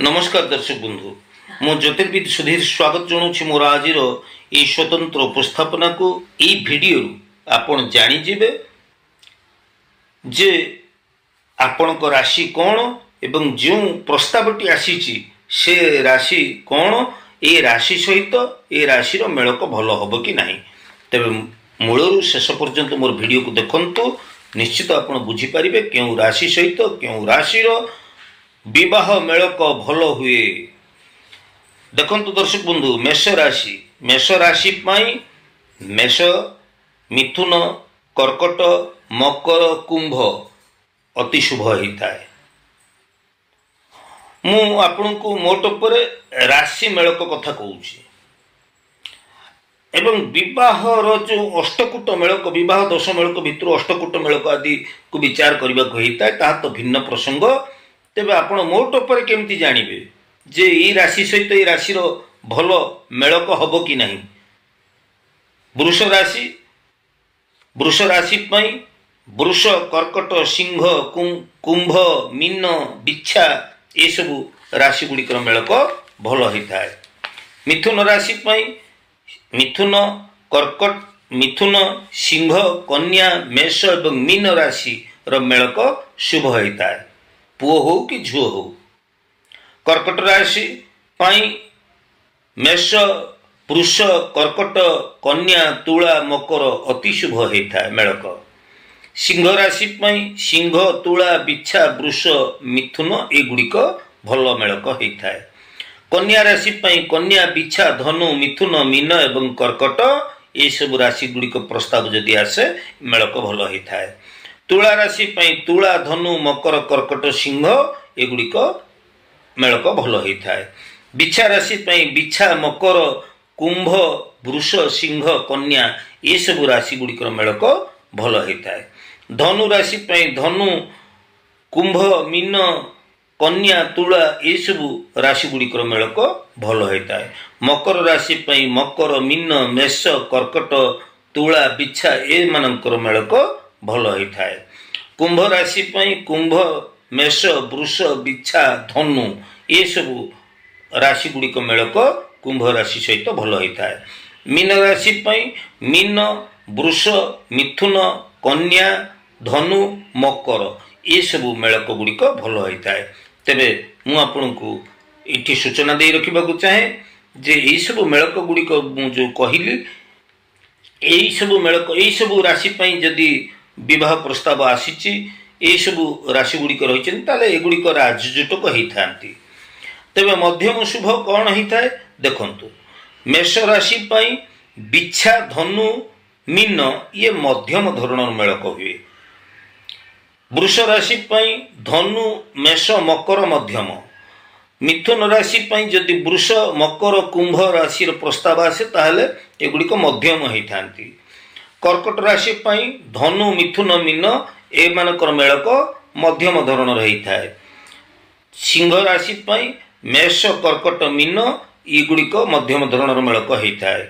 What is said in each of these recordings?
नमस्कार दर्शक बंधु मो ज्योतिर्विद सुधीर स्वागत जनाऊँ मोर आज ये स्वतंत्र उपस्थापना को ये वीडियो आपण जानीजे जे आपण को राशि कौन एवं जो प्रस्तावटी आसी से राशि कौन ये राशि सहित ये राशि मेलक भल हम कि ना तेरे मूलरू शेष पर्यंत मोर वीडियो को देखंतु निश्चित आप बुझीपारे क्यों राशि सहित क्यों राशि विवाह मेलक भल हुए। देखंतु दर्शक बंधु मेष राशि पाई मेष मिथुन कर्कट मकर कुंभ अति शुभ होता है। मु आपण को मोट पर राशि मेलक कथा कहूँ एवं विवाह जो अष्टकूट मेलक विवाह दश मेलक भितर अष्टकूट मेलक आदि को विचार करने को होता है ताहा तो भिन्न प्रसंग। तेबे आपण मोट पर केमती जानिबे जे ई राशि सहित ई राशि भल मेलक हब कि नहीं। वृष राशि पाई वृष कर्कट सिंह कुंभ मीन बिच्छा ये सबु राशि गुड़िकर मेलक भल होता है। मिथुन राशि पाई मिथुन कर्कट मिथुन सिंह कन्या मेष एवं मीन राशि मेलक शुभ होता है पुओ हो कि झुओ हो। कर्कट राशि पाई मेष वृष कर्कट कन्या तुला मकर अति शुभ होता है मेलक। सिंह राशि पाई सिंह तुला बिच्छा वृष मिथुन एगुड़िक भल मेलक होता है। कन्या राशि पाई कन्या बिच्छा धनु मिथुन मीन एवं कर्कट ये सब राशि गुड़िक प्रस्ताव जदि आसे मेलक भल होता है। तुला राशि पाई तुला धनु मकर कर्कट सिंह एगुड़िक मेलक भल होता है। बिच्छा राशि पाई बिच्छा मकर कुंभ वृष सिंह कन्या ये सब राशि गुड़िकर मेलक भल होता है। धनु राशि पाई धनु कुंभ मीन कन्या तुला ये सब राशि गुड़िकर मेलक भल होता है। मकर राशि पाई मकर मीन मेष कर्कट तुला बिच्छा ये मानकर मेलक भल होता है। कुंभ राशि पाई कुंभ मेष वृष बिच्छा धनु ये सब राशि गुड़िक मेलक कुंभ राशि सहित भल होता है। मीन राशि पाई मीन वृष मिथुन कन्या धनु मकर ये सब मेलक गुड़िक भल होता है। तेबे मु आपन को इठी सूचना दे रखिबा को चाहे जे ये सब मेलक गुड़िक मु जो कहली यही सब मेलक यही सब राशि पाई जदि विवाह प्रस्ताव आसी ये सब राशि गुड़िक रही एगुड़िक राजजुटक होता। तेबे मध्यम शुभ कौन होता है देखंतु मेष राशि पाई बिच्छा धनु मीन ये मध्यम धरण मेलक हुए। वृष राशि पाई धनु मेष मकर मध्यम। मिथुन राशि पाई जदि वृष मकर कुंभ राशि प्रस्ताव आसे ताहले एगुड़िक मध्यम होता। कर्कट राशि पाई धनु मिथुन मीन ए मानकर मेलक मध्यम धरण होता है। सिंह राशि पाई मेष कर्कट मीन एगुड़िक मध्यम धरण मेलक होता है।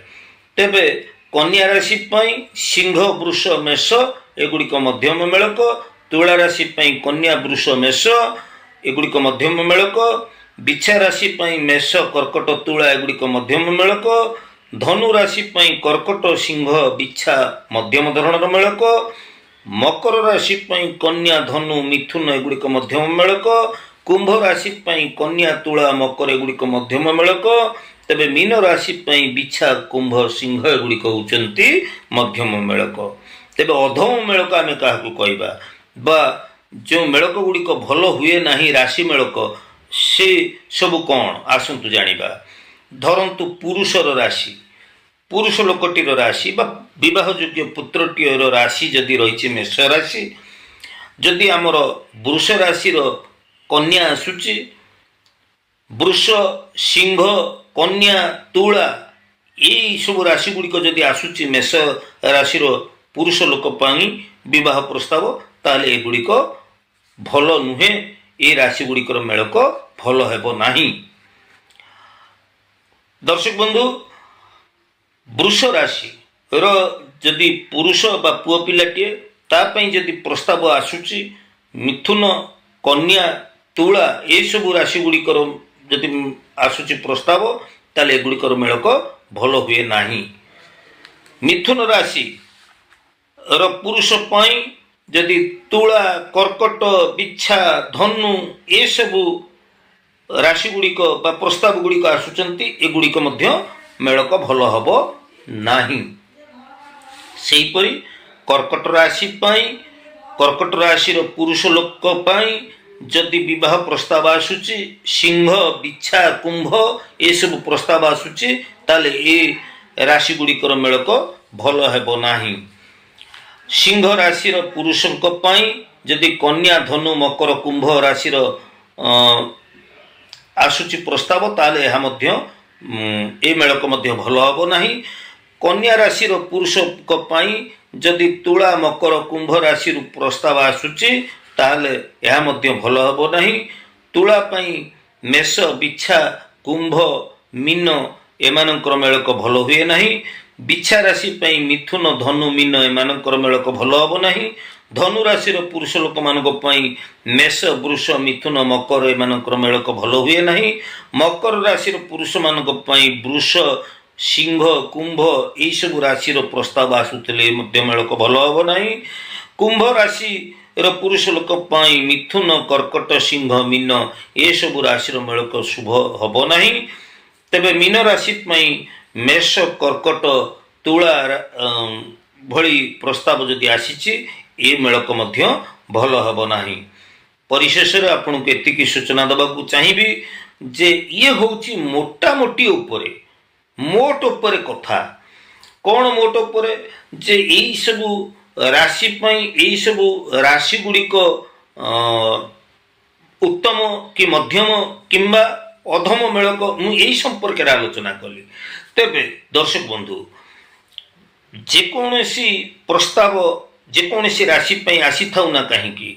तेबे कन्या राशि पाई सिंह वृष मेष एगुड़िक मध्यम मेलक। तुला राशि पाई कन्या वृष मेष एगुड़िक मध्यम मेलक। बिच्छा राशि पाई मेष कर्कट तुला एगुड़िक मध्यम मेलक। धनु राशि पाई कर्कट सिंह बिच्छा मध्यम धरण मेलक। मकर राशि पाई कन्या धनु मिथुन एगुड़िक मध्यम मेलक। कुंभ राशि पाई कन्या तुला मकर एगुड़िक मध्यम मेलक। तेबे मीन राशि पाई बिच्छा कुंभ सिंह एगुड़िक होचंती मध्यम मेलक। तेबे अधम मेलक आमे काहाकू कहबा बा जो मेलक गुड़िक भल हुए नाही राशि मेलक से सब कौन आसंतु जानिबा। धरंतु पुरुषर राशि पुरुष लोकटीर राशि बा विवाह योग्य पुत्रटीर राशि जदि रही मेष राशि जदि आमर वृष राशि कन्या आसुची वृष सिंह कन्या तुला ये सब राशि गुड़िक जदि आसुची मेष राशि पुरुष लोक पाई विवाह प्रस्ताव ताले एगुड़िक भल नुहे ये राशि गुड़िकर मेलक भल हेबो नाही। दर्शक बंधु वृष राशि जदि पुरुष बा पुओ पिलाटीए तापाई जदि प्रस्ताव आसुची मिथुन कन्या तुला ये सब राशि गुड़िकर ଯଦି ଆସୁଛି ପ୍ରସ୍ତାବ ତାହେଲେ ଏଗୁଡ଼ିକର ମେଳକ ଭଲ ହୁଏ ନାହିଁ। ମିଥୁନ ରାଶି ର ପୁରୁଷ ପାଇଁ ଯଦି ତୁଳା, କର୍କଟ, ବିଛା, ଧନୁ ଏସବୁ ରାଶି ଗୁଡ଼ିକ ବା ପ୍ରସ୍ତାବ ଗୁଡ଼ିକ ଆସୁଛନ୍ତି, ଏଗୁଡ଼ିକ ମଧ୍ୟ ମେଳକ ଭଲ ହେବ ନାହିଁ। ସେହିପରି କର୍କଟ ରାଶି ପାଇଁ, କର୍କଟ ରାଶିର ପୁରୁଷ ଲୋକ ପାଇଁ ଯଦି ବିବାହ ପ୍ରସ୍ତାବ ଆସୁଛି, ସିଂହ, ବିଛା, କୁମ୍ଭ ଏସବୁ ପ୍ରସ୍ତାବ ଆସୁଛି, ତାହେଲେ ଏ ରାଶି ଗୁଡ଼ିକର ମେଳକ ଭଲ ହେବ ନାହିଁ। ସିଂହ ରାଶିର ପୁରୁଷଙ୍କ ପାଇଁ ଯଦି କନ୍ୟା, ଧନୁ, ମକର, କୁମ୍ଭ ରାଶିର ଆସୁଛି ପ୍ରସ୍ତାବ, ତାହେଲେ ଏହା ମଧ୍ୟ ଏ ମେଳକ ମଧ୍ୟ ଭଲ ହେବ ନାହିଁ। କନ୍ୟା ରାଶିର ପୁରୁଷଙ୍କ ପାଇଁ ଯଦି ତୁଳା, ମକର, କୁମ୍ଭ ରାଶିରୁ ପ୍ରସ୍ତାବ ଆସୁଛି, ତାହେଲେ ଏହା ମଧ୍ୟ ଭଲ ହେବ ନାହିଁ। ତୁଳା ପାଇଁ ମେଷ, ବିଛା, କୁମ୍ଭ, ମୀନ ଏମାନଙ୍କର ମେଳକ ଭଲ ହୁଏ ନାହିଁ। ବିଛା ରାଶି ପାଇଁ ମିଥୁନ, ଧନୁ, ମୀନ ଏମାନଙ୍କର ମେଳକ ଭଲ ହେବ ନାହିଁ। ଧନୁ ରାଶିର ପୁରୁଷ ଲୋକମାନଙ୍କ ପାଇଁ ମେଷ, ବୃଷ, ମିଥୁନ, ମକର ଏମାନଙ୍କର ମେଳକ ଭଲ ହୁଏ ନାହିଁ। ମକର ରାଶିର ପୁରୁଷମାନଙ୍କ ପାଇଁ ବୃଷ, ସିଂହ, କୁମ୍ଭ ଏହିସବୁ ରାଶିର ପ୍ରସ୍ତାବ ଆସୁଥିଲେ ମଧ୍ୟ ମେଳକ ଭଲ ହେବ ନାହିଁ। କୁମ୍ଭ ରାଶିର ପୁରୁଷ ଲୋକ ପାଇଁ ମିଥୁନ, କର୍କଟ, ସିଂହ, ମୀନ ଏସବୁ ରାଶିର ମେଳକ ଶୁଭ ହେବ ନାହିଁ। ତେବେ ମୀନ ରାଶି ପାଇଁ ମେଷ, କର୍କଟ, ତୁଳା ଭଳି ପ୍ରସ୍ତାବ ଯଦି ଆସିଛି, ଏ ମେଳକ ମଧ୍ୟ ଭଲ ହେବ ନାହିଁ। ପରିଶେଷରେ ଆପଣଙ୍କୁ ଏତିକି ସୂଚନା ଦେବାକୁ ଚାହିଁବି ଯେ ଇଏ ହେଉଛି ମୋଟାମୋଟି ଉପରେ, ମୋଟ ଉପରେ କଥା। କ'ଣ ମୋଟ ଉପରେ? ଯେ ଏଇସବୁ ରାଶି ପାଇଁ ଏଇସବୁ ରାଶି ଗୁଡ଼ିକ ଉତ୍ତମ କି ମଧ୍ୟମ କିମ୍ବା ଅଧମ ମେଳକ, ମୁଁ ଏହି ସମ୍ପର୍କରେ ଆଲୋଚନା କଲି। ତେବେ ଦର୍ଶକ ବନ୍ଧୁ, ଯେକୌଣସି ପ୍ରସ୍ତାବ ଯେକୌଣସି ରାଶି ପାଇଁ ଆସିଥାଉ ନା କାହିଁକି,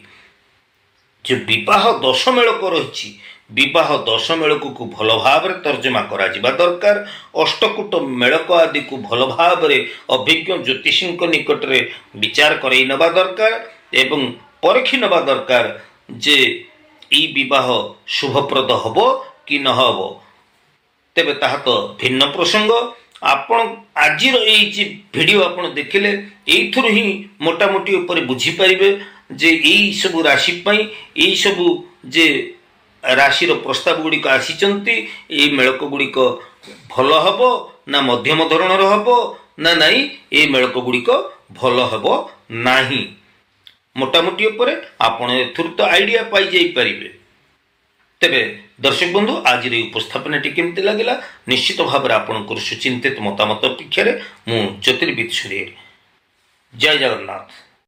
ଯେ ବିବାହ ଦଶ ମେଳକ ରହିଛି, ବିବାହ ଦଶ ମେଳକକୁ ଭଲ ଭାବରେ ତର୍ଜମା କରାଯିବା ଦରକାର। ଅଷ୍ଟକୂଟ ମେଳକ ଆଦିକୁ ଭଲ ଭାବରେ ଅଭିଜ୍ଞ ଜ୍ୟୋତିଷୀଙ୍କ ନିକଟରେ ବିଚାର କରାଇ ନେବା ଦରକାର ଏବଂ ପରଖି ନେବା ଦରକାର ଯେ ଏଇ ବିବାହ ଶୁଭପ୍ରଦ ହେବ କି ନ ହେବ। ତେବେ ତାହା ତ ଭିନ୍ନ ପ୍ରସଙ୍ଗ। ଆପଣ ଆଜିର ଏଇ ଯେ ଭିଡ଼ିଓ ଆପଣ ଦେଖିଲେ, ଏଇଥିରୁ ହିଁ ମୋଟାମୋଟି ଉପରେ ବୁଝିପାରିବେ ଯେ ଏଇ ସବୁ ରାଶି ପାଇଁ ଏଇସବୁ ଯେ ରାଶିର ପ୍ରସ୍ତାବ ଗୁଡ଼ିକ ଆସିଛନ୍ତି, ଏଇ ମେଳକ ଗୁଡ଼ିକ ଭଲ ହେବ ନା ମଧ୍ୟମ ଧରଣର ହେବ ନା ନାଇଁ, ଏଇ ମେଳକ ଗୁଡ଼ିକ ଭଲ ହେବ ନାହିଁ। ମୋଟାମୋଟି ଉପରେ ଆପଣ ଏଥିରୁ ତ ଆଇଡ଼ିଆ ପାଇଯାଇପାରିବେ। ତେବେ ଦର୍ଶକ ବନ୍ଧୁ, ଆଜିର ଏହି ଉପସ୍ଥାପନାଟି କେମିତି ଲାଗିଲା ନିଶ୍ଚିତ ଭାବରେ ଆପଣଙ୍କର ସୁଚିନ୍ତିତ ମତାମତ ଅପେକ୍ଷାରେ ମୁଁ ଜ୍ୟୋତିର୍ବିଦ ସୁରେଶ। ଜୟ ଜଗନ୍ନାଥ।